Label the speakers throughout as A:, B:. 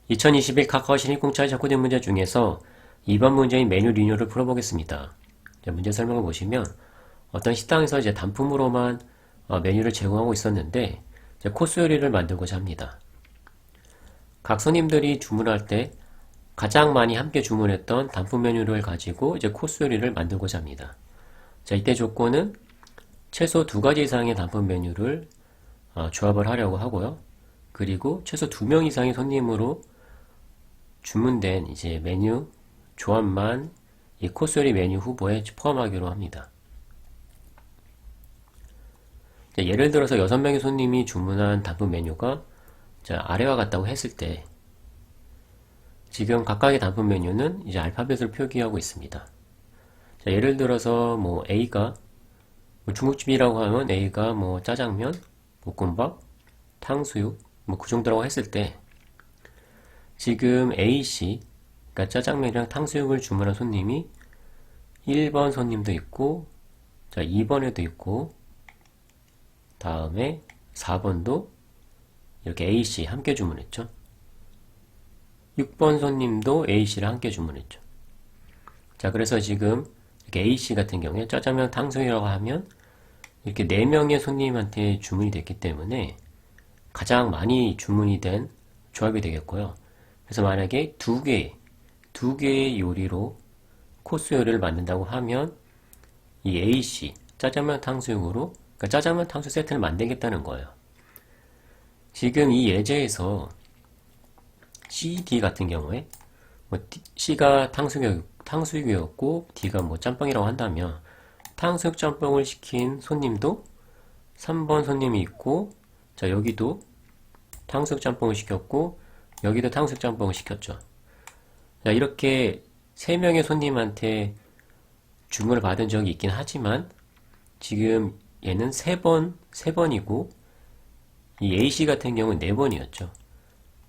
A: 2021 카카오 신입공짜의 작고된 문제 중에서 2번 문제인 메뉴 리뉴얼을 풀어보겠습니다. 문제 설명을 보시면 어떤 식당에서 이제 단품으로만 메뉴를 제공하고 있었는데 이제 코스 요리를 만들고자 합니다. 각 손님들이 주문할 때 가장 많이 함께 주문했던 단품 메뉴를 가지고 이제 코스 요리를 만들고자 합니다. 자, 이때 조건은 최소 2가지 이상의 단품 메뉴를 조합을 하려고 하고요. 그리고 최소 2명 이상의 손님으로 주문된 이제 메뉴 조합만 이 코스 요리 메뉴 후보에 포함하기로 합니다. 예를 들어서 6명의 손님이 주문한 단품 메뉴가 아래와 같다고 했을 때 지금 각각의 단품 메뉴는 이제 알파벳을 표기하고 있습니다. 예를 들어서 뭐 A가 중국집이라고 하면 A가 뭐 짜장면, 볶음밥, 탕수육 뭐 그 정도라고 했을 때 지금 A씨 그러니까 짜장면이랑 탕수육을 주문한 손님이 1번 손님도 있고 2번에도 있고 다음에 4번도 이렇게 A씨 함께 주문했죠. 6번 손님도 A씨를 함께 주문했죠. 자, 그래서 지금 이렇게 A씨 같은 경우에 짜장면 탕수육이라고 하면 이렇게 4명의 손님한테 주문이 됐기 때문에 가장 많이 주문이 된 조합이 되겠고요. 그래서 만약에 두 개의 요리로 코스 요리를 만든다고 하면 이 A씨 짜장면 탕수육으로 그러니까 짜장면 탕수육 세트를 만들겠다는 거예요. 지금 이 예제에서 C, D 같은 경우에 뭐 C가 탕수육이었고 D가 뭐 짬뽕이라고 한다면 탕수육 짬뽕을 시킨 손님도 3번 손님이 있고 여기도 탕수육 짬뽕을 시켰고 여기도 탕수육 짬뽕을 시켰죠. 자, 이렇게 3명의 손님한테 주문을 받은 적이 있긴 하지만 지금 얘는 3번이고 이 A씨 같은 경우는 4번이었죠.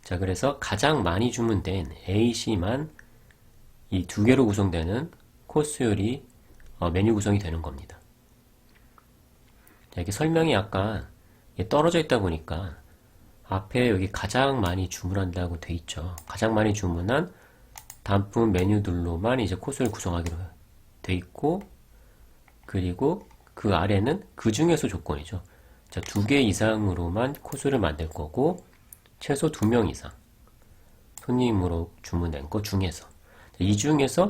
A: 자, 그래서 가장 많이 주문된 A씨만 이 2개로 구성되는 코스 요리 메뉴 구성이 되는 겁니다. 자, 이렇게 설명이 약간 떨어져 있다 보니까 앞에 여기 가장 많이 주문한다고 돼 있죠. 가장 많이 주문한 단품 메뉴들로만 이제 코스를 구성하기로 돼 있고 그리고 그 아래는 그 중에서 조건이죠. 자, 2개 이상으로만 코스를 만들 거고 최소 2명 이상 손님으로 주문된 거 중에서 이 중에서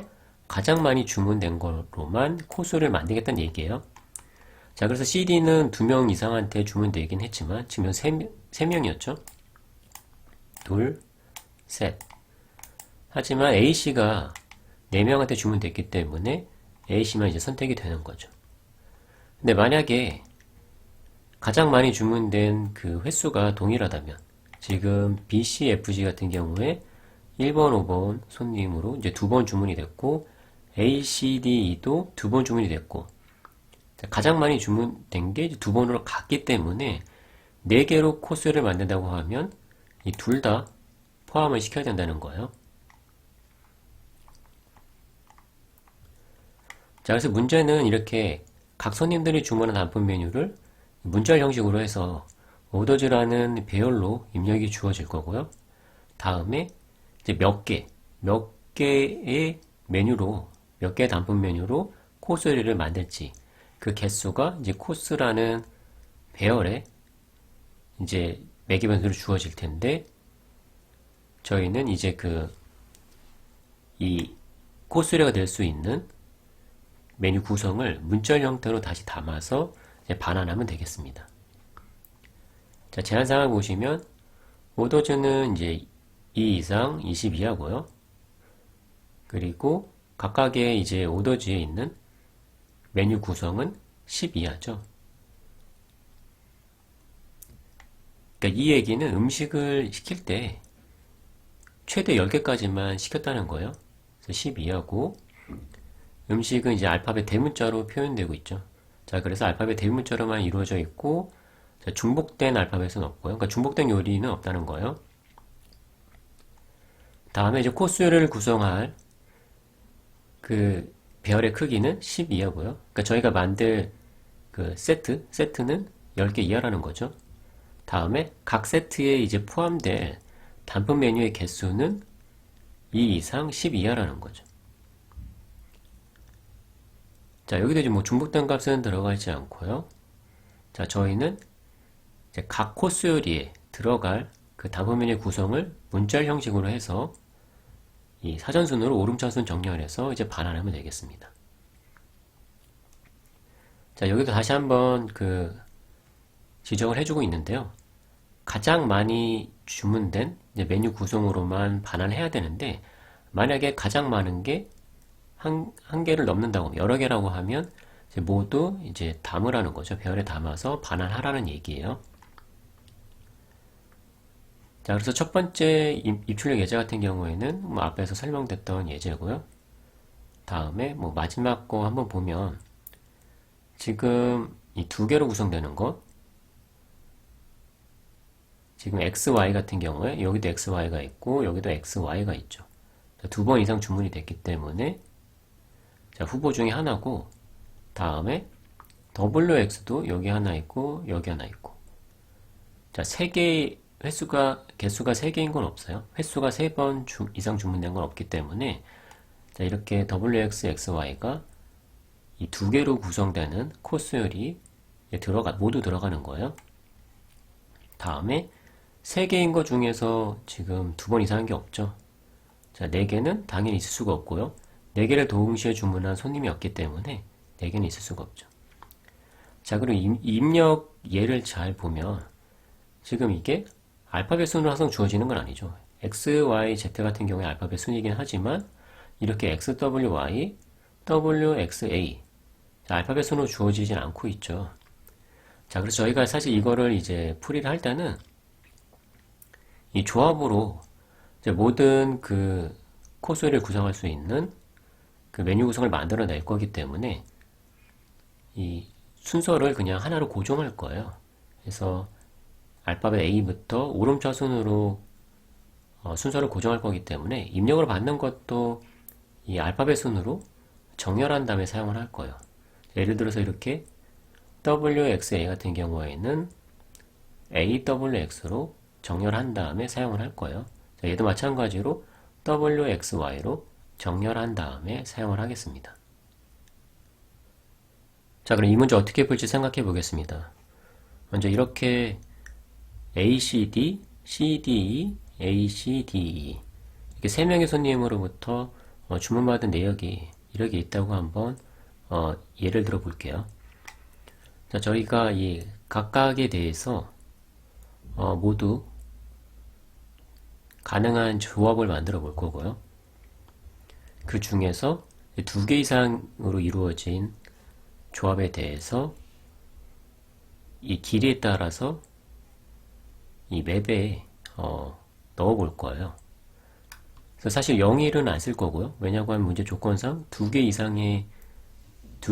A: 가장 많이 주문된 거로만 코스를 만들겠다는 얘기예요. 자, 그래서 CD는 2명 이상한테 주문되긴 했지만 지금 3명이었죠. 둘, 셋. 하지만 A씨가 4명한테 주문됐기 때문에 A씨만 이제 선택이 되는 거죠. 근데 만약에 가장 많이 주문된 그 횟수가 동일하다면 지금 BC, FG 같은 경우에 1번, 5번 손님으로 이제 2번 주문이 됐고 A, C, D, E도 2번 주문이 됐고 가장 많이 주문된 게 2번으로 갔기 때문에 4개로 코스를 만든다고 하면 이 둘 다 포함을 시켜야 된다는 거예요. 자, 그래서 문제는 이렇게 각 손님들이 주문한 단품 메뉴를 문자열 형식으로 해서 오더즈라는 배열로 입력이 주어질 거고요. 다음에 이제 몇 개의 메뉴로, 몇 개의 단품 메뉴로 코스 요리를 만들지 그 개수가 이제 코스라는 배열에 이제 매개변수로 주어질 텐데 저희는 이제 이 코스 요리가 될 수 있는 메뉴 구성을 문자열 형태로 다시 담아서 반환하면 되겠습니다. 자, 제한사항을 보시면 오더즈는 이제 2 이상 20 이하고요. 그리고 각각의 이제 오더즈에 있는 메뉴 구성은 10 이하죠. 그러니까 이 얘기는 음식을 시킬 때 최대 10개까지만 시켰다는 거예요. 그래서 10 이하고 음식은 이제 알파벳 대문자로 표현되고 있죠. 자, 그래서 알파벳 대문자로만 이루어져 있고 중복된 알파벳은 없고요. 그러니까 중복된 요리는 없다는 거예요. 다음에 이제 코스 요리를 구성할 그 배열의 크기는 10 이하고요. 그러니까 저희가 만들 그 세트는 10개 이하라는 거죠. 다음에 각 세트에 이제 포함될 단품 메뉴의 개수는 2 이상 10 이하라는 거죠. 자, 여기도 이제 뭐 중복된 값은 들어가 있지 않고요. 자, 저희는 이제 각 코스 요리에 들어갈 그 단품 메뉴의 구성을 문자열 형식으로 해서 이 사전순으로 오름차순 정렬해서 이제 반환하면 되겠습니다. 자, 여기도 다시 한번 그 지적을 해주고 있는데요. 가장 많이 주문된 이제 메뉴 구성으로만 반환해야 되는데, 만약에 가장 많은 게 한 개를 넘는다고, 여러 개라고 하면 이제 모두 이제 담으라는 거죠. 별에 담아서 반환하라는 얘기예요. 자, 그래서 첫 번째 입출력 예제 같은 경우에는 뭐 앞에서 설명됐던 예제고요. 다음에 뭐 마지막 거 한번 보면 지금 이 두 개로 구성되는 것, 지금 XY 같은 경우에 여기도 XY가 있고 여기도 XY가 있죠. 두 번 이상 주문이 됐기 때문에 자, 후보 중에 하나고, 다음에 WX도 여기 하나 있고 여기 하나 있고, 자, 세 개 개수가 3개인 건 없어요. 횟수가 3번 이상 주문된 건 없기 때문에 자, 이렇게 WX, XY가 이 두 개로 구성되는 코스열이 모두 들어가는 거예요. 다음에 3개인 것 중에서 지금 2번 이상한 게 없죠. 자, 4개는 당연히 있을 수가 없고요. 4개를 동시에 주문한 손님이 없기 때문에 4개는 있을 수가 없죠. 자, 그리고 입력 예를 잘 보면 지금 이게 알파벳 순으로 항상 주어지는 건 아니죠. X, Y, Z 같은 경우에 알파벳 순이긴 하지만 이렇게 X, W, Y, W, X, A 자, 알파벳 순으로 주어지진 않고 있죠. 자, 그래서 저희가 사실 이거를 이제 풀이를 할 때는 이 조합으로 이제 모든 그 코스를 구성할 수 있는 그 메뉴 구성을 만들어낼 거기 때문에 이 순서를 그냥 하나로 고정할 거예요. 그래서 알파벳 A부터 오름차순으로 순서를 고정할 거기 때문에 입력을 받는 것도 이 알파벳 순으로 정렬한 다음에 사용을 할 거예요. 예를 들어서 이렇게 WXA 같은 경우에는 AWX로 정렬한 다음에 사용을 할 거예요. 얘도 마찬가지로 WXY로 정렬한 다음에 사용을 하겠습니다. 자, 그럼 이 문제 어떻게 풀지 생각해 보겠습니다. 먼저 이렇게 ACD, CDE, ACDE 이렇게 3명의 손님으로부터 주문받은 내역이 이렇게 있다고 한번 예를 들어 볼게요. 자, 저희가 이 각각에 대해서 모두 가능한 조합을 만들어 볼 거고요. 그 중에서 2개 이상으로 이루어진 조합에 대해서 이 길이에 따라서 이 맵에 넣어 볼 거예요. 그래서 사실 0일은 안 쓸 거고요. 왜냐고 하면 문제 조건상 2개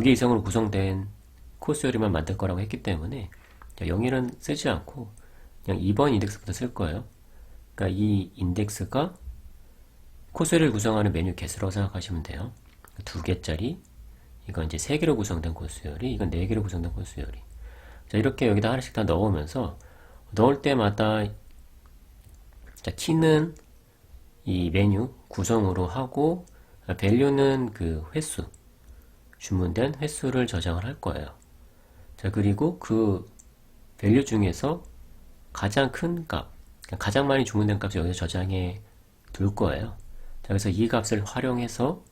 A: 이상으로 구성된 코스 요리만 만들 거라고 했기 때문에 0일은 쓰지 않고 그냥 2번 인덱스부터 쓸 거예요. 그러니까 이 인덱스가 코스를 구성하는 메뉴 개수라고 생각하시면 돼요. 2개짜리, 이건 이제 3개로 구성된 코스 요리, 이건 4개로 구성된 코스 요리. 자, 이렇게 여기다 하나씩 다 넣으면서 넣을 때마다 자, 키는 이 메뉴 구성으로 하고 밸류는 그 횟수, 주문된 횟수를 저장을 할 거예요. 자, 그리고 그 밸류 중에서 가장 큰 값, 가장 많이 주문된 값을 여기서 저장해 둘 거예요. 자, 그래서 이 값을 활용해서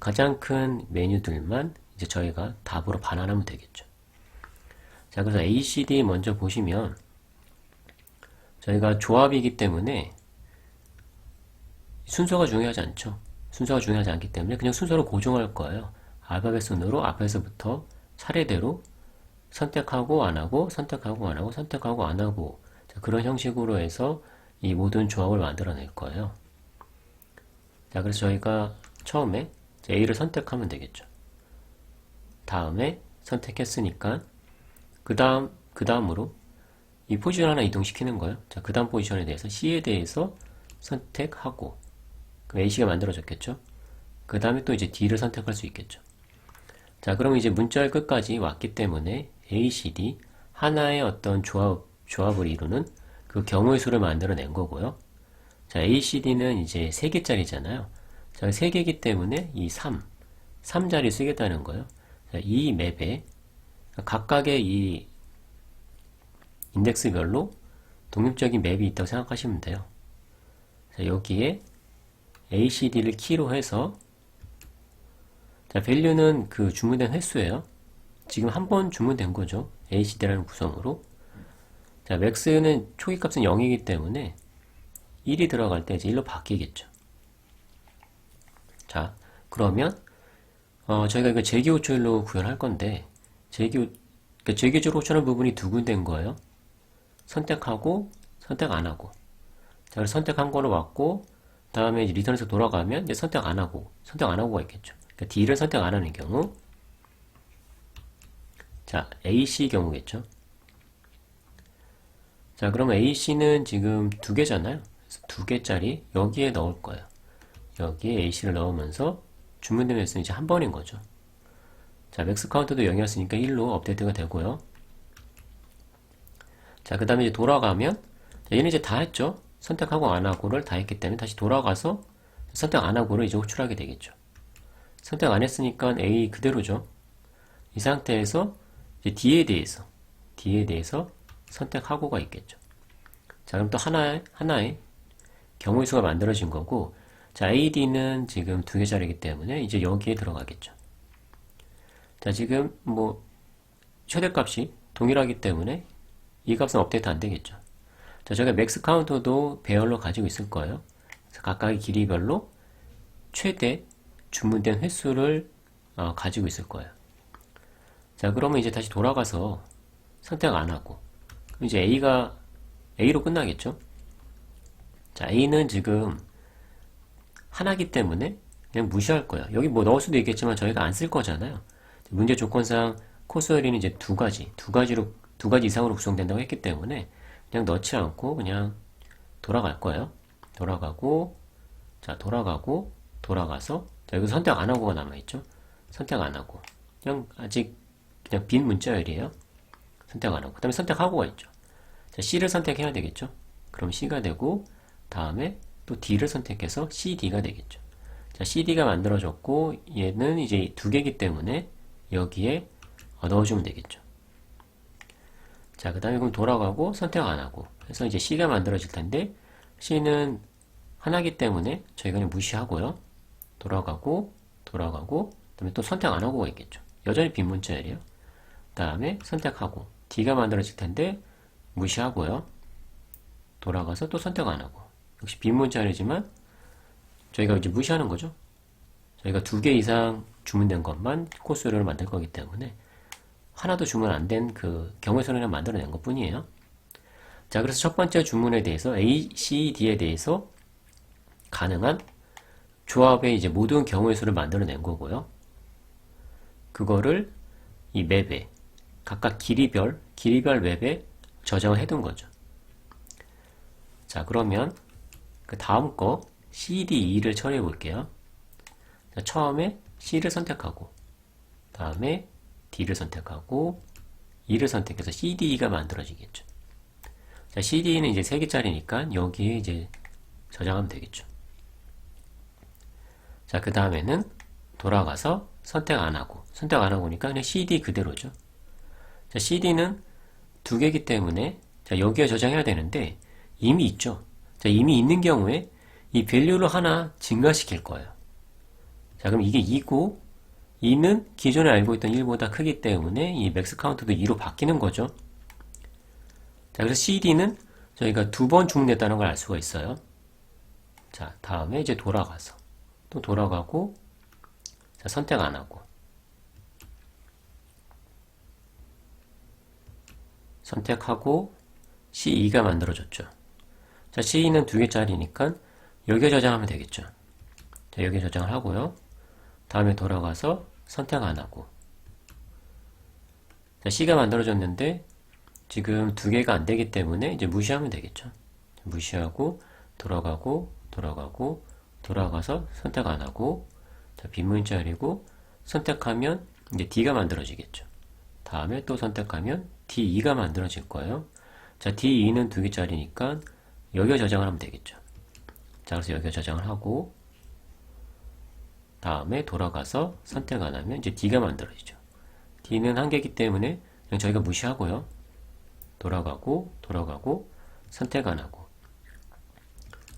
A: 가장 큰 메뉴들만 이제 저희가 답으로 반환하면 되겠죠. 자, 그래서 ACD 먼저 보시면 저희가 조합이기 때문에 순서가 중요하지 않죠. 순서가 중요하지 않기 때문에 그냥 순서로 고정할 거예요. 알파벳 순으로 앞에서부터 차례대로 선택하고 안 하고 선택하고 안 하고 선택하고 안 하고 자, 그런 형식으로 해서 이 모든 조합을 만들어낼 거예요. 자, 그래서 저희가 처음에 A를 선택하면 되겠죠. 다음에 선택했으니까 그 다음으로 이 포지션 하나 이동시키는 거예요. 자, 그 다음 포지션에 대해서 C에 대해서 선택하고 그럼 AC가 만들어졌겠죠. 그 다음에 또 이제 D를 선택할 수 있겠죠. 자, 그럼 이제 문자열 끝까지 왔기 때문에 ACD 하나의 어떤 조합을 이루는 그 경우의 수를 만들어낸 거고요. 자, ACD는 이제 3개짜리잖아요. 자, 3개이기 때문에 이 3자리 쓰겠다는 거예요. 자, 이 맵에 각각의 이 인덱스별로 독립적인 맵이 있다고 생각하시면 돼요. 자, 여기에 ACD를 키로 해서 자, value는 그 주문된 횟수예요. 지금 한 번 주문된 거죠. ACD라는 구성으로. 자, max는 초기 값은 0이기 때문에 1이 들어갈 때 이제 1로 바뀌겠죠. 자, 그러면 저희가 이거 재기호출로 구현할 건데 그러니까 재기호출 호출하는 부분이 두 군데인 거예요. 선택하고 선택 안 하고. 자, 그래서 선택한 거로 왔고 다음에 이제 리턴에서 돌아가면 이제 선택 안 하고가 있겠죠. 그러니까 D를 선택 안 하는 경우. 자, AC 경우겠죠. 자, 그러면 AC는 지금 2개잖아요. 그래서 2개짜리 여기에 넣을 거예요. 여기에 AC를 넣으면서 주문된 횟수는 이제 한 번인 거죠. 자, 맥스 카운트도 0이었으니까 1로 업데이트가 되고요. 자, 그 다음에 이제 돌아가면 얘는 이제 다 했죠. 선택하고 안 하고를 다 했기 때문에 다시 돌아가서 선택 안 하고를 이제 호출하게 되겠죠. 선택 안 했으니까 A 그대로죠. 이 상태에서 이제 D에 대해서 선택하고가 있겠죠. 자, 그럼 또 하나의 경우의 수가 만들어진 거고, 자, AD는 지금 2개짜리이기 때문에 이제 여기에 들어가겠죠. 자, 지금 뭐 최대값이 동일하기 때문에 이 값은 업데이트 안 되겠죠. 자, 저희가 맥스 카운터도 배열로 가지고 있을 거예요. 그래서 각각의 길이별로 최대 주문된 횟수를 가지고 있을 거예요. 자, 그러면 이제 다시 돌아가서 선택 안 하고, 그럼 이제 A로 끝나겠죠? 자, A는 지금 하나기 때문에 그냥 무시할 거예요. 여기 뭐 넣을 수도 있겠지만 저희가 안 쓸 거잖아요. 문제 조건상 코스어리는 이제 두 가지 이상으로 구성된다고 했기 때문에 그냥 넣지 않고 그냥 돌아갈 거예요. 돌아가고, 자, 돌아가서, 자, 여기 선택 안 하고가 남아있죠? 선택 안 하고. 그냥 아직 그냥 빈 문자열이에요. 선택 안 하고. 그 다음에 선택하고가 있죠. 자, C를 선택해야 되겠죠? 그럼 C가 되고, 다음에 또 D를 선택해서 CD가 되겠죠. 자, CD가 만들어졌고, 얘는 이제 2개이기 때문에 여기에 넣어주면 되겠죠. 자, 그 다음에 그럼 돌아가고 선택 안 하고 해서 이제 C가 만들어질 텐데 C는 하나기 때문에 저희가 그냥 무시하고요. 돌아가고 그 다음에 또 선택 안 하고가 있겠죠. 여전히 빈 문자열이에요. 그 다음에 선택하고 D가 만들어질 텐데 무시하고요. 돌아가서 또 선택 안 하고 역시 빈 문자열이지만 저희가 이제 무시하는 거죠. 저희가 2개 이상 주문된 것만 코스를 만들 거기 때문에 하나도 주문 안 된 그 경우의 수를 만들어낸 것 뿐이에요. 자, 그래서 첫 번째 주문에 대해서 A, C, D에 대해서 가능한 조합의 이제 모든 경우의 수를 만들어낸 거고요. 그거를 이 맵에 각각 길이별 맵에 저장을 해둔 거죠. 자, 그러면 그 다음 거 CDE를 처리해 볼게요. 자, 처음에 C를 선택하고 다음에 D를 선택하고 E를 선택해서 CDE가 만들어지겠죠. 자, CDE는 이제 3개짜리니까 여기에 이제 저장하면 되겠죠. 자, 그 다음에는 돌아가서 선택 안 하고니까 그냥 CD 그대로죠. 자, CD는 2개이기 때문에 자, 여기에 저장해야 되는데 이미 있죠. 자, 이미 있는 경우에 이 밸류를 하나 증가시킬 거예요. 자, 그럼 이게 2고 2는 기존에 알고 있던 1보다 크기 때문에 이 맥스 카운트도 2로 바뀌는 거죠. 자, 그래서 CD는 저희가 2번 주문했다는 걸 알 수가 있어요. 자, 다음에 이제 돌아가서 또 돌아가고 자, 선택 안 하고 선택하고 C2가 만들어졌죠. 자, C2는 2개짜리니까 여기에 저장하면 되겠죠. 자, 여기에 저장을 하고요. 다음에 돌아가서 선택 안 하고 자, C가 만들어졌는데 지금 2개가 안 되기 때문에 이제 무시하면 되겠죠. 무시하고 돌아가서 선택 안 하고 자, 빈 문자열이고 선택하면 이제 D가 만들어지겠죠. 다음에 또 선택하면 D2가 만들어질 거예요. 자, D2는 2개짜리니까 여기에 저장을 하면 되겠죠. 자, 그래서 여기에 저장을 하고, 다음에 돌아가서 선택 안 하면 이제 D가 만들어지죠. D는 한 개이기 때문에 그냥 저희가 무시하고요. 돌아가고, 선택 안 하고.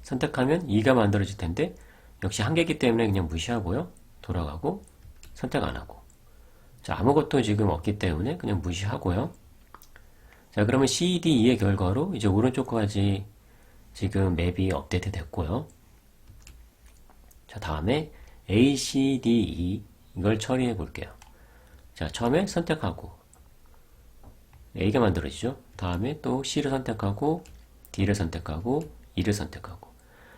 A: 선택하면 2가 만들어질 텐데, 역시 한 개이기 때문에 그냥 무시하고요. 돌아가고, 선택 안 하고. 자, 아무것도 지금 없기 때문에 그냥 무시하고요. 자, 그러면 CDE의 결과로 이제 오른쪽까지 지금 맵이 업데이트 됐고요. 자, 다음에 ACDE 이걸 처리해 볼게요. 자, 처음에 선택하고 A가 만들어지죠. 다음에 또 C를 선택하고 D를 선택하고 E를 선택하고.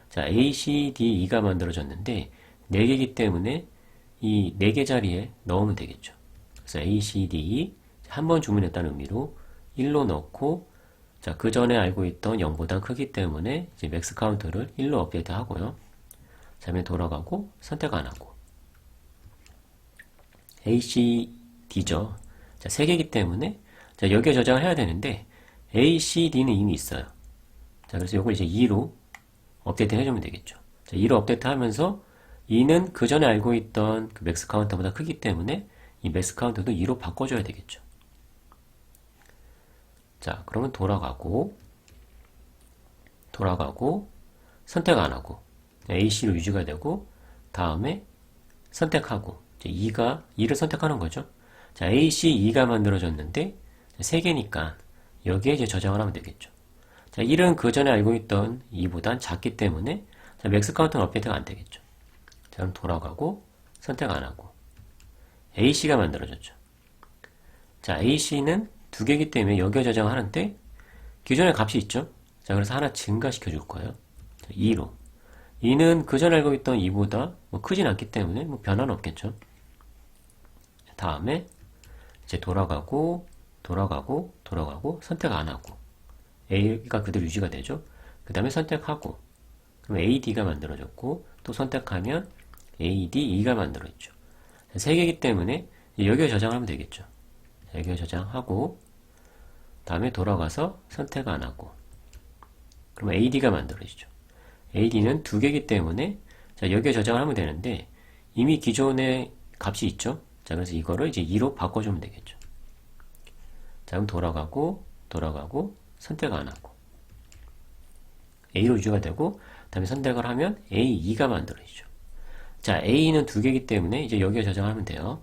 A: 자, ACDE가 만들어졌는데 4개이기 때문에 이 4개 자리에 넣으면 되겠죠. 그래서 ACDE 한 번 주문했다는 의미로 1로 넣고, 자, 그 전에 알고 있던 0보다 크기 때문에 이제 맥스 카운트를 1로 업데이트 하고요. 자, 그러면 돌아가고 선택 안 하고. ACD죠. 자, 3개이기 때문에 자, 여기에 저장을 해야 되는데 ACD는 이미 있어요. 자, 그래서 이걸 이제 2로 업데이트 해주면 되겠죠. 자, 2로 업데이트 하면서 2는 그 전에 알고 있던 그 맥스 카운터보다 크기 때문에 이 맥스 카운터도 2로 바꿔줘야 되겠죠. 자, 그러면 돌아가고, 선택 안 하고, AC로 유지가 되고, 다음에 선택하고, 이제 2를 선택하는 거죠. 자, AC 2가 만들어졌는데, 3개니까, 여기에 이제 저장을 하면 되겠죠. 자, 1은 그 전에 알고 있던 2보단 작기 때문에, 자, 맥스 카운트는 업데이트가 안 되겠죠. 자, 그럼 돌아가고, 선택 안 하고, AC가 만들어졌죠. 자, AC는 2개이기 때문에 여기에 저장을 하는데 기존에 값이 있죠. 자, 그래서 하나 증가시켜 줄 거예요. 자, 2로. 2는 그 전에 알고 있던 2보다 뭐 크진 않기 때문에 뭐 변화는 없겠죠. 다음에 이제 돌아가고 선택 안 하고 A가 그대로 유지가 되죠. 그 다음에 선택하고 그럼 AD가 만들어졌고 또 선택하면 ADE가 만들어졌죠. 3개이기 때문에 여기에 저장하면 되겠죠. 여기에 저장하고 다음에 돌아가서 선택 안 하고 그러면 AD가 만들어지죠. AD는 2개이기 때문에 자, 여기에 저장을 하면 되는데 이미 기존에 값이 있죠. 자, 그래서 이거를 이제 2로 바꿔주면 되겠죠. 자, 그럼 돌아가고 선택 안 하고 A로 유지가 되고 다음에 선택을 하면 A2가 만들어지죠. 자, A는 2개이기 때문에 이제 여기에 저장하면 돼요.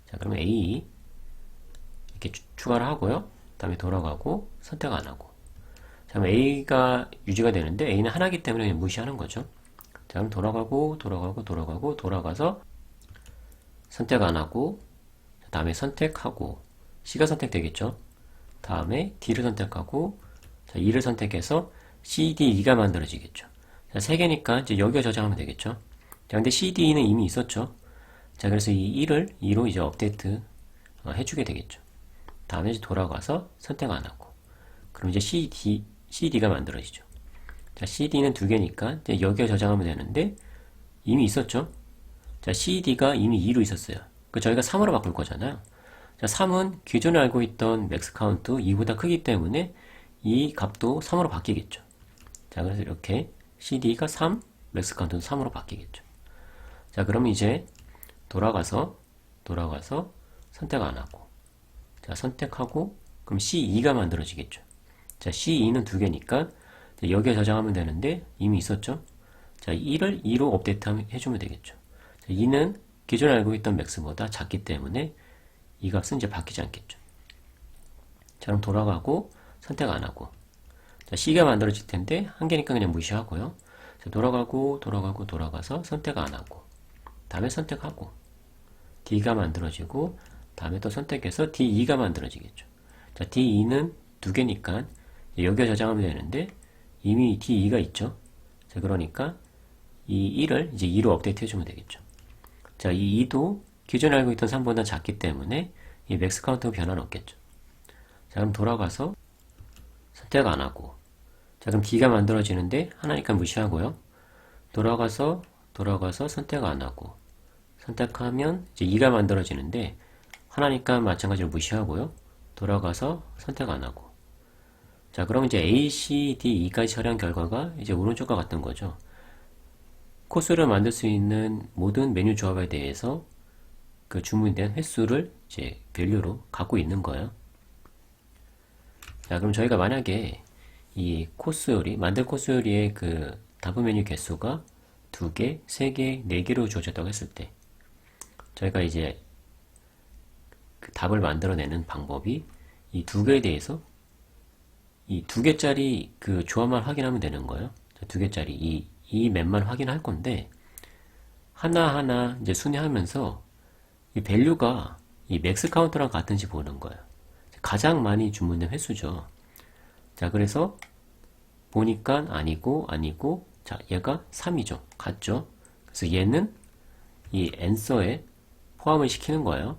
A: 자, 그러면 A 이렇게 추가를 하고요. 다음에 돌아가고 선택 안 하고. 자, 그럼 A가 유지가 되는데 A는 하나이기 때문에 그냥 무시하는 거죠. 자, 그럼 돌아가서 선택 안 하고 다음에 선택하고 C가 선택되겠죠. 다음에 D를 선택하고 자, E를 선택해서 CDE가 만들어지겠죠. 자, 3개니까 이제 여기에 저장하면 되겠죠. 자, 근데 CDE는 이미 있었죠. 자, 그래서 이 1을 2로 이제 업데이트 해주게 되겠죠. 다음에 이제 돌아가서 선택 안 하고. 그럼 이제 CD가 만들어지죠. 자, CD는 2개니까 이제 여기에 저장하면 되는데 이미 있었죠. 자, CD가 이미 2로 있었어요. 그 저희가 3으로 바꿀 거잖아요. 자, 3은 기존에 알고 있던 맥스 카운트 2보다 크기 때문에 이 값도 3으로 바뀌겠죠. 자, 그래서 이렇게 CD가 3, 맥스 카운트는 3으로 바뀌겠죠. 자, 그러면 이제 돌아가서 선택 안 하고 자, 선택하고 그럼 C2가 만들어지겠죠. 자, C2는 2개니까 여기에 저장하면 되는데 이미 있었죠. 자, 1을 2로 업데이트 해주면 되겠죠. 자, 2는 기존에 알고 있던 맥스보다 작기 때문에 이 값은 이제 바뀌지 않겠죠. 자, 그럼 돌아가고 선택 안 하고 자, C가 만들어질 텐데 한 개니까 그냥 무시하고요. 자, 돌아가서 선택 안 하고 다음에 선택하고 D가 만들어지고 다음에 또 선택해서 D2가 만들어지겠죠. 자, D2는 2개니까 여기에 저장하면 되는데 이미 D2가 있죠. 자, 그러니까 이 1을 이제 2로 업데이트 해주면 되겠죠. 자, 이 2도 기존에 알고 있던 3보다 작기 때문에 이 맥스 카운트 변화는 없겠죠. 자, 그럼 돌아가서 선택 안 하고 자, 그럼 D가 만들어지는데 하나니까 무시하고요. 돌아가서 선택 안 하고 선택하면 이제 2가 만들어지는데 하나니까 마찬가지로 무시하고요. 돌아가서 선택 안 하고 자, 그럼 이제 A, C, D, E까지 처리한 결과가 이제 오른쪽과 같은 거죠. 코스를 만들 수 있는 모든 메뉴 조합에 대해서 그 주문된 횟수를 이제 밸류로 갖고 있는 거예요. 자, 그럼 저희가 만약에 이 코스 요리, 만들 코스 요리의 그 단품 메뉴 개수가 2개, 3개, 4개로 주어졌다고 했을 때 저희가 이제 그 답을 만들어내는 방법이 이 2개에 대해서 이 2개짜리 그 조합만 확인하면 되는 거예요. 2개짜리 이 맵만 확인할 건데 하나하나 이제 순회하면서 이 밸류가 이 맥스 카운터랑 같은지 보는 거예요. 가장 많이 주문된 횟수죠. 자, 그래서 보니까 아니고, 자, 얘가 3이죠. 같죠? 그래서 얘는 이 answer에 포함을 시키는 거예요.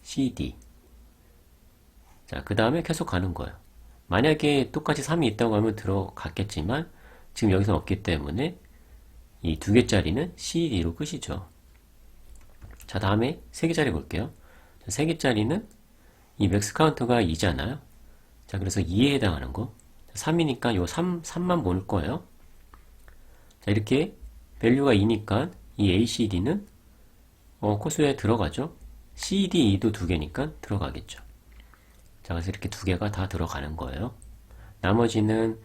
A: cd. 자, 그 다음에 계속 가는 거예요. 만약에 똑같이 3이 있다고 하면 들어갔겠지만 지금 여기서 없기 때문에 이 2개짜리는 cd로 끝이죠. 자, 다음에 3개짜리 볼게요. 3개짜리는 이 맥스 카운트가 2잖아요. 자, 그래서 2에 해당하는 거. 3이니까 요 3만 볼 거예요. 자, 이렇게 밸류가 2니까 이 ACD는 코스에 들어가죠. CDE도 2개니까 들어가겠죠. 자, 그래서 이렇게 2개가 다 들어가는 거예요. 나머지는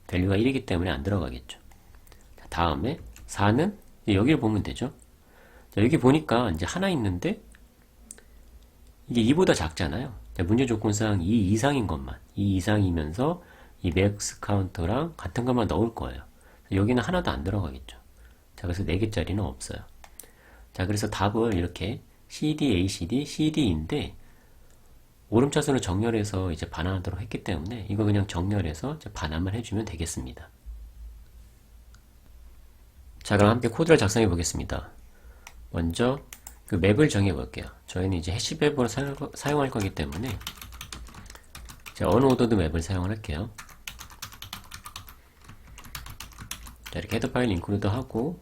A: 밸류가 1이기 때문에 안 들어가겠죠. 자, 다음에 4는 여기를 보면 되죠. 자, 여기 보니까 이제 하나 있는데 이게 2보다 작잖아요. 자, 문제 조건상 2 이상인 것만 2 이상이면서 이 맥스 카운터랑 같은 것만 넣을 거예요. 여기는 하나도 안 들어가겠죠. 자, 그래서 4개짜리는 없어요. 자, 그래서 답을 이렇게 CD, ACD, CD인데 오름차순을 정렬해서 이제 반환하도록 했기 때문에 이거 그냥 정렬해서 이제 반환만 해주면 되겠습니다. 자, 그럼 함께 코드를 작성해 보겠습니다. 먼저 그 맵을 정해 볼게요. 저희는 이제 해시맵으로 사용할 거기 때문에 자, 언오더드 맵을 사용을 할게요. 자, 이렇게 헤더 파일 인클루드 하고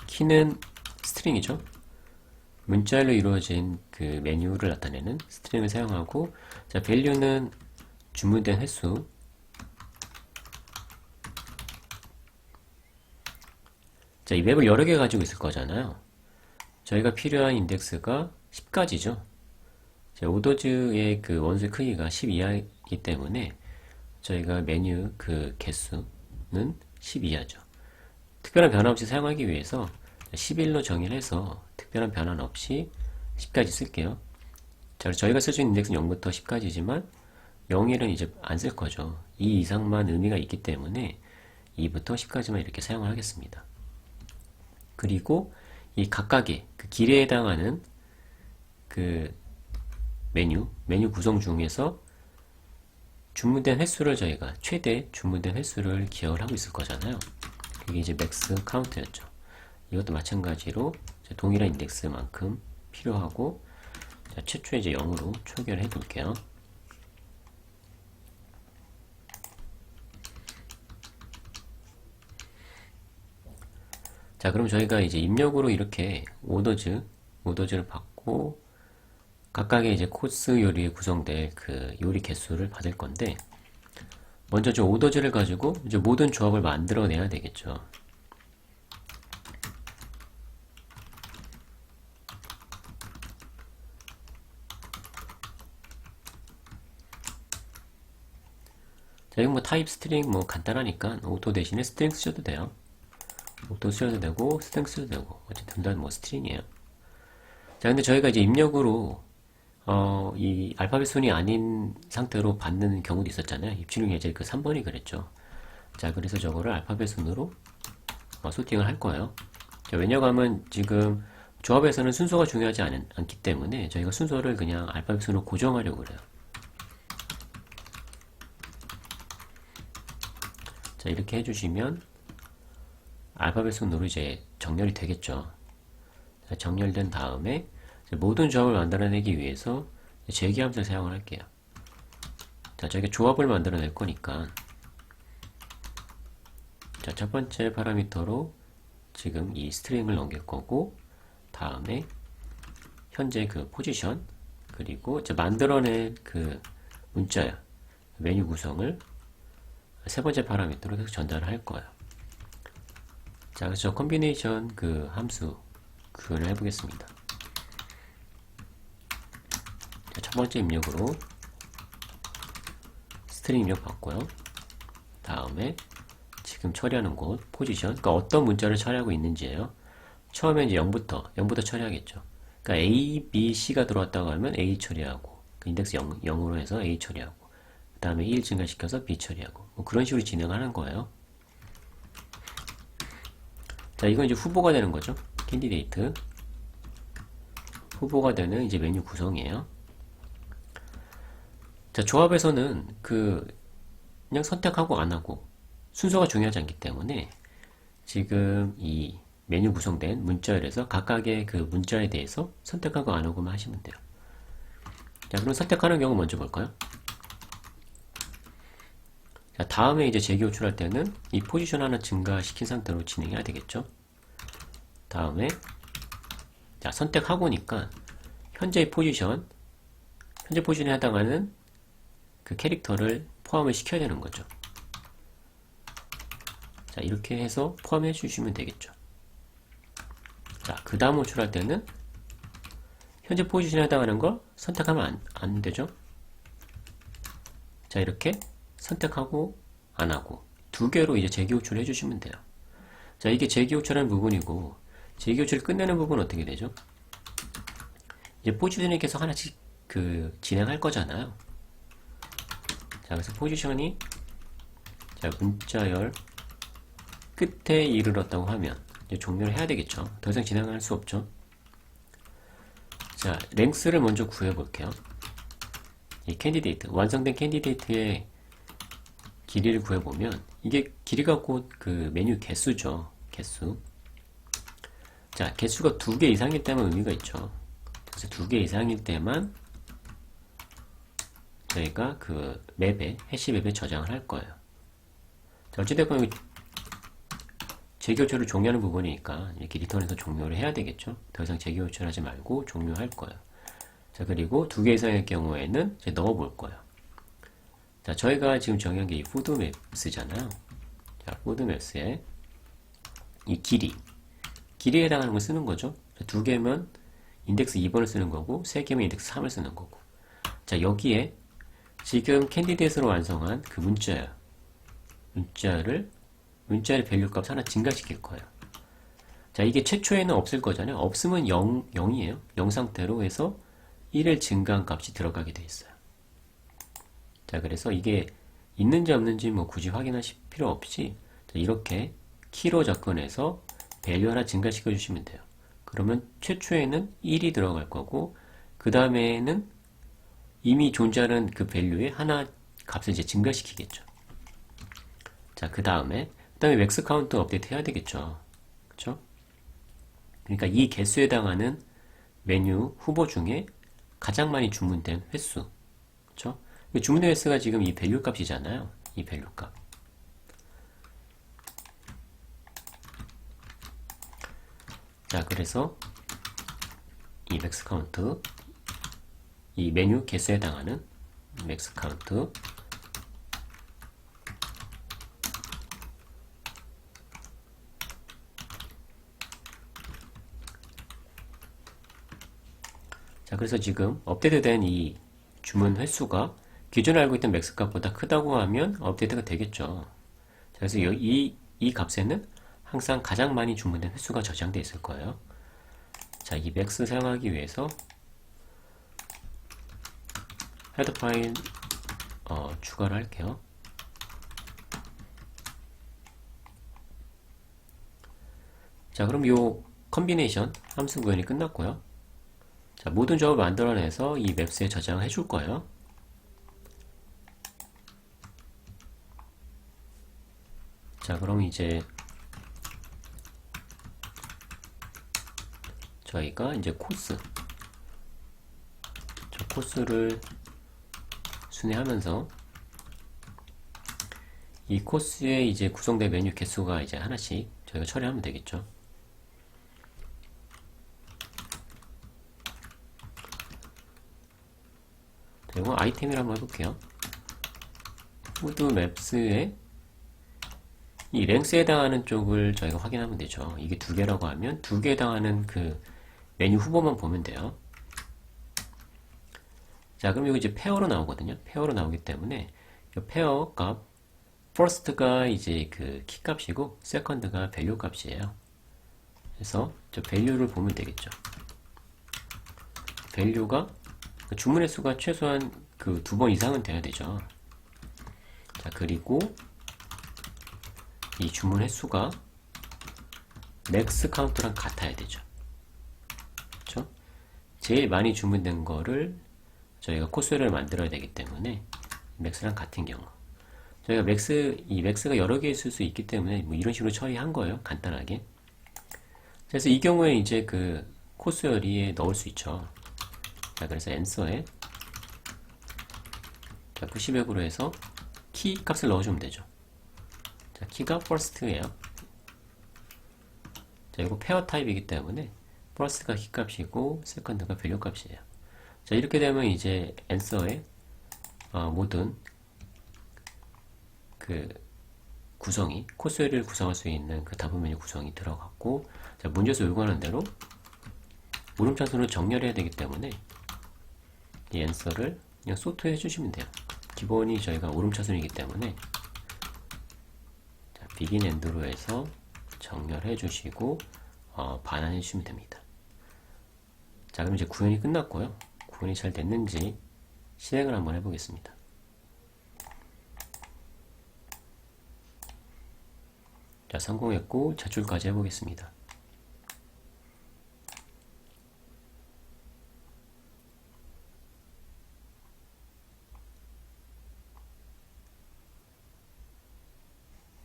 A: 키는 스트링이죠. 문자열로 이루어진 그 메뉴를 나타내는 스트링을 사용하고, 자, 밸류는 주문된 횟수. 자, 이 맵을 여러 개 가지고 있을 거잖아요. 저희가 필요한 인덱스가 10가지죠. 자, 오더즈의 그 원수의 크기가 10 이하이기 때문에 저희가 메뉴 그 개수는 10 이하죠. 특별한 변화 없이 사용하기 위해서 11로 정의를 해서 특별한 변화는 없이 10까지 쓸게요. 자, 저희가 쓸 수 있는 인덱스는 0부터 10까지지만 0일은 이제 안 쓸 거죠. 2 이상만 의미가 있기 때문에 2부터 10까지만 이렇게 사용을 하겠습니다. 그리고 이 각각의 그 길에 해당하는 그 메뉴 구성 중에서 주문된 횟수를 저희가 최대 주문된 횟수를 기억을 하고 있을 거잖아요. 그게 이제 맥스 카운트였죠. 이것도 마찬가지로 동일한 인덱스만큼 필요하고, 자, 최초에 이제 0으로 초기화를 해볼게요. 자, 그럼 저희가 이제 입력으로 이렇게 오더즈를 받고 각각의 이제 코스 요리에 구성될 그 요리 개수를 받을 건데, 먼저 저 오더즈를 가지고 이제 모든 조합을 만들어내야 되겠죠. 자, 이건 뭐 타입 스트링 뭐 간단하니까 오토 대신에 스트링 쓰셔도 돼요. 오토 쓰셔도 되고 스트링 쓰셔도 되고 어쨌든 다 뭐 스트링이에요. 자, 근데 저희가 이제 입력으로 이 알파벳 순이 아닌 상태로 받는 경우도 있었잖아요. 입출력 예제 그 3번이 그랬죠. 자, 그래서 저거를 알파벳 순으로 소팅을 할 거예요. 자, 왜냐하면 지금 조합에서는 순서가 중요하지 않기 때문에 저희가 순서를 그냥 알파벳 순으로 고정하려고 그래요. 자, 이렇게 해주시면 알파벳 순으로 이제 정렬이 되겠죠. 자, 정렬된 다음에 모든 조합을 만들어내기 위해서 재기함수를 사용을 할게요. 자, 저희가 조합을 만들어낼 거니까, 자, 첫 번째 파라미터로 지금 이 스트링을 넘길 거고, 다음에 현재 그 포지션, 그리고 이제 만들어낸 그 문자열 메뉴 구성을 세 번째 파라미터로 계속 전달을 할 거예요. 자, 그래서 컨비네이션 그 함수 구현을 해보겠습니다. 자, 첫 번째 입력으로 스트링 입력 받고요. 다음에 지금 처리하는 곳 포지션, 그러니까 어떤 문자를 처리하고 있는지예요. 처음에 이제 0부터 처리하겠죠. 그러니까 A, B, C가 들어왔다고 하면 A 처리하고, 그 인덱스 0으로 해서 A 처리하고, 그 다음에 1 증가시켜서 B 처리하고, 뭐 그런 식으로 진행하는 거예요. 자, 이건 이제 후보가 되는 거죠. 캔디데이트. 후보가 되는 이제 메뉴 구성이에요. 자, 조합에서는 그냥 선택하고 안 하고 순서가 중요하지 않기 때문에 지금 이 메뉴 구성된 문자열에서 각각의 그 문자에 대해서 선택하고 안 하고만 하시면 돼요. 자, 그럼 선택하는 경우 먼저 볼까요? 자, 다음에 이제 재기호출할 때는 이 포지션 하나 증가시킨 상태로 진행해야 되겠죠. 다음에 자, 선택하고니까 현재 포지션에 해당하는 그 캐릭터를 포함을 시켜야 되는 거죠. 자, 이렇게 해서 포함해 주시면 되겠죠. 자, 그 다음 호출할 때는 현재 포지션에 해당하는 걸 선택하면 안 되죠. 자, 이렇게 선택하고 안 하고 두 개로 이제 재기호출을 해주시면 돼요. 자, 이게 재기호출하는 부분이고, 재기호출 끝내는 부분은 어떻게 되죠? 이제 포지션이 계속 하나씩 그 진행할 거잖아요. 자, 그래서 포지션이 자, 문자열 끝에 이르렀다고 하면 이제 종료를 해야 되겠죠. 더 이상 진행할 수 없죠. 자, 랭스를 먼저 구해 볼게요. 이 캔디데이트, 완성된 캔디데이트의 길이를 구해 보면 이게 길이가 곧 그 메뉴 개수죠. 개수. 자, 개수가 2개 이상일 때만 의미가 있죠. 그래서 2개 이상일 때만 저희가 그 맵에, 해시맵에 저장을 할 거예요. 자, 어찌됐건 재교체를 종료하는 부분이니까 이렇게 리턴해서 종료를 해야 되겠죠. 더 이상 재교체를 하지 말고 종료할 거예요. 자, 그리고 2개 이상의 경우에는 이제 넣어 볼 거예요. 자, 저희가 지금 정의한 게 이 푸드맵스잖아요. 자, 푸드맵스에 이 길이에 해당하는 걸 쓰는 거죠. 자, 2개면 인덱스 2번을 쓰는 거고, 3개면 인덱스 3을 쓰는 거고. 자, 여기에 지금 캔디데이트로 완성한 그 문자의 밸류 값 하나 증가시킬 거예요. 자, 이게 최초에는 없을 거잖아요. 없으면 0이에요. 0 상태로 해서 1의 증가한 값이 들어가게 돼 있어요. 자, 그래서 이게 있는지 없는지 뭐 굳이 확인하실 필요 없이 이렇게 키로 접근해서 밸류 하나 증가시켜 주시면 돼요. 그러면 최초에는 1이 들어갈 거고, 그 다음에는 이미 존재하는 그 밸류에 하나 값을 이제 증가시키겠죠. 자, 그 다음에 맥스 카운트 업데이트 해야 되겠죠. 그쵸? 그러니까 이 개수에 해당하는 메뉴 후보 중에 가장 많이 주문된 횟수. 그쵸? 주문된 횟수가 지금 이 밸류 값이잖아요. 이 밸류 값. 자, 그래서 이 맥스 카운트, 이 메뉴 개수에 해당하는 맥스 카운트, 자, 그래서 지금 업데이트된 이 주문 횟수가 기존에 알고 있던 맥스 값보다 크다고 하면 업데이트가 되겠죠. 자, 그래서 이 값에는 항상 가장 많이 주문된 횟수가 저장되어 있을 거예요. 자, 이 맥스 사용하기 위해서 헤더 파일 추가를 할게요. 자, 그럼 요 컨비네이션 함수 구현이 끝났고요. 자, 모든 조합을 만들어내서 이 맵스에 저장을 해줄 거예요. 자, 그럼 이제 저희가 이제 코스를 순회하면서 이 코스에 이제 구성된 메뉴 개수가 이제 하나씩 저희가 처리하면 되겠죠. 그리고 아이템이라 한번 해볼게요. 푸드 맵스에 이 랭스에 해당하는 쪽을 저희가 확인하면 되죠. 이게 두 개라고 하면 두 개에 해당하는 그 메뉴 후보만 보면 돼요. 자, 그럼 이거 이제 페어로 나오거든요. 페어로 나오기 때문에 이 페어 값, first가 이제 그 키 값이고, second가 value 값이에요. 그래서 저 value를 보면 되겠죠. value가 주문 횟수가 최소한 그 두 번 이상은 돼야 되죠. 자, 그리고 이 주문 횟수가 맥스 카운트랑 같아야 되죠. 그렇죠? 제일 많이 주문된 거를 저희가 코스를 만들어야 되기 때문에 맥스랑 같은 경우 저희가 이 맥스가 여러 개 있을 수 있기 때문에 뭐 이런 식으로 처리한 거예요. 간단하게. 그래서 이 경우에 이제 그 코스열이에 넣을 수 있죠. 자, 그래서 answer에 90액으로 해서 키 값을 넣어주면 되죠. 자, 키가 first예요. 자, 이거 페어 타입이기 때문에 first가 키 값이고 second가 value 값이에요. 자, 이렇게 되면 이제 answer에 모든 그 구성이 코스를 구성할 수 있는 그 답은 메뉴 구성이 들어갔고, 자, 문제에서 요구하는 대로 물음차순을 정렬해야 되기 때문에 이 answer를 그냥 소트 해주시면 돼요. 기본이 저희가 오름차순이기 때문에 자, begin end로 해서 정렬해 주시고 반환해 주시면 됩니다. 자, 그럼 이제 구현이 끝났고요. 구현이 잘 됐는지 실행을 한번 해보겠습니다. 자, 성공했고 제출까지 해보겠습니다.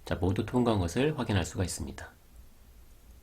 A: 자, 모두 통과한 것을 확인할 수가 있습니다.